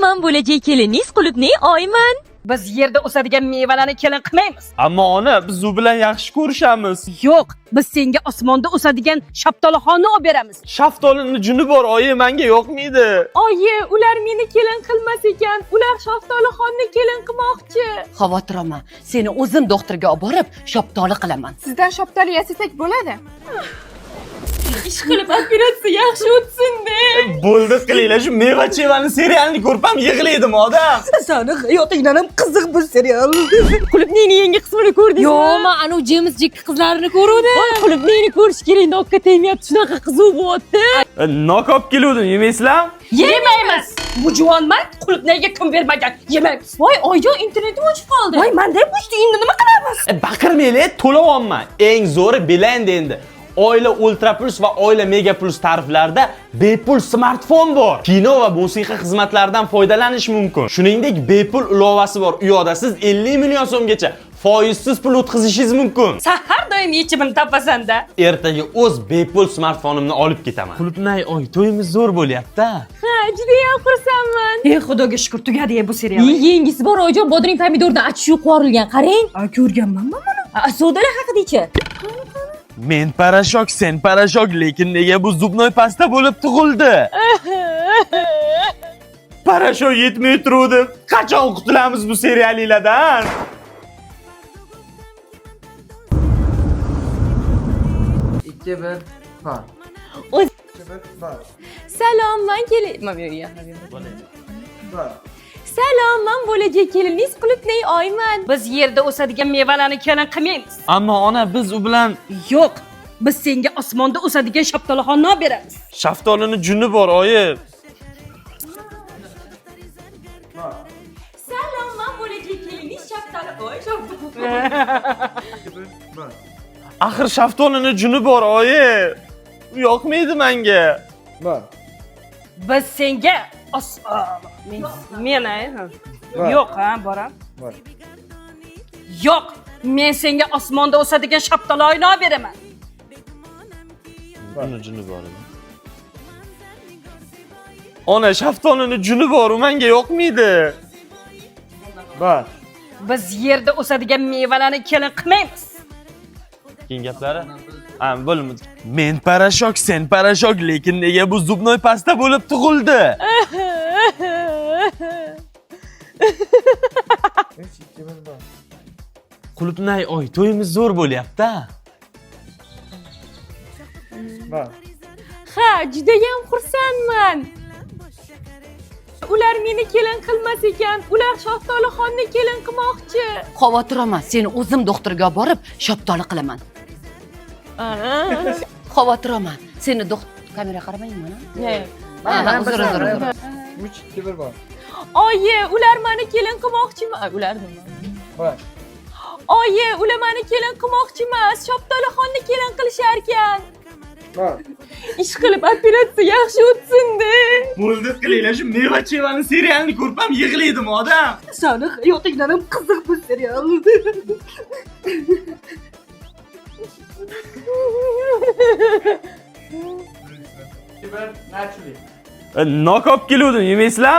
Salom, bo'lajak keliniz qulupnay oyman. Biz yerda o'sadigan mevalarni kelin qilmaymiz. Ammo ona, biz u bilan yaxshi ko'rishamiz. Yo'q, biz senga osmonda o'sadigan shaftolixonni olib beramiz. Shaftolini juni bor, oyi, menga yoqmaydi. Oyi, ular meni kelin qilmas ekan. Ular shaftolixonni kelin qilmoqchi. Xavotir olma, seni o'zim doktorga olib borib, shaftoli qilaman. Sizdan shaftoli yasasak bo'ladi. Ish qilib operatsiya yaxshi o'tsin-da. Bo'ldi, qilinglar, shu meva-chevani serialini ko'rpam yig'laydim odam. Sani hayotingdan ham qiziq bu serial. Qulupnayning yangi qismini ko'rdingizmi? Yo'q, men anu James Jack qizlarini ko'rdim. Qulupnayni ko'rish kerak, nokka tegmayapti, shunaqa qizuv bo'lyapti. Nok olib keluvdim, yemaysizlar? Yemaymiz. Bu juvonman qulupnayga kim bermagan. Yemaymiz. Voy, oyjon internetim o'chib qoldi. Voy, menda bo'shdi, endi nima qilamiz? Baqirmaylar, to'layapman. Eng zo'ri Beeline endi. Oila Ultra Plus va Oila Mega Plus tariflarida bepul smartfon bor. Kino va musiqa xizmatlaridan foydalanish mumkin. Shuningdek, bepul ilovasi bor. U yoqda siz 50 million so'mgacha foizsiz pul o'tkazishingiz mumkin. Har doim yechimini topasan-da. Ertaga o'z bepul smartfonimni olib ketaman. Qulupnay, oy, to'yimiz zo'r bo'lyapti. Ha, juda ham xursandman. Ey xudoga shukr, tugadi bu serial. Yengisi bor oyjon, bodring pomidordan achishib qo'rilgan. Qarang. Ko'rganman buni. Sodalar haqida-chi? Men parashok, sen parashok, lekin nega bu zubnoy pasta bo'lib tug'ildi? Parashok yetmay turdi. Qachon qutulamiz bu seriallardan? Salom, men Salom, men bo'lajak keliniz qulupnay oyman. Biz yerda o'sadigan mevalarni kelin qilmaymiz. Ammo ona, biz u bilan Yo'q, biz senga osmonda o'sadigan shaftolixonni olib beramiz. shaftolini juni bor, oyi. Salom, men bo'lajak keliniz shaftoli oy, Axir shaftolini juni bor, oyi. U yoqmaydi menga. Biz senga yo'q, boram. Yo'q, men senga osmonda o'sadigan shaftolini olib beraman. Uni juni bor. Ona, shaftolini juni bor, u menga yoqmaydi. Biz yerda o'sadigan mevalarni kelin qilmaymiz. Keyin gaplari? Bo'lmadi. Men parashok, sen parashok, lekin nega bu zubnoy pasta bo'lib tug'ildi? Qulupnay, oy, to'yimiz zo'r bo'lyapti. Ha, juda ham xursandman. Ular meni kelin qilmas ekan. Ular shaftolixonni kelin qilmoqchi. Xavotir olma, seni o'zim doktorga olib borib, shaftoli qilaman. Xavotir olma, seni kamera qaramang mana. Uzr. Oyi, ular meni kelin qilmoqchimi? Ular nima? Oyi, ular meni kelin qilmoqchi emas, shaftolixonni kelin qilishar ekan. Ish qilib operatsiya yaxshi o'tsin-da. Bo'ldi, qilinglar, shu meva-chevani serialini ko'rpam yig'laydim odam. Sani hayotingdan ham qiziq bu serial. Nok olib keluvdim, yemaysizlar?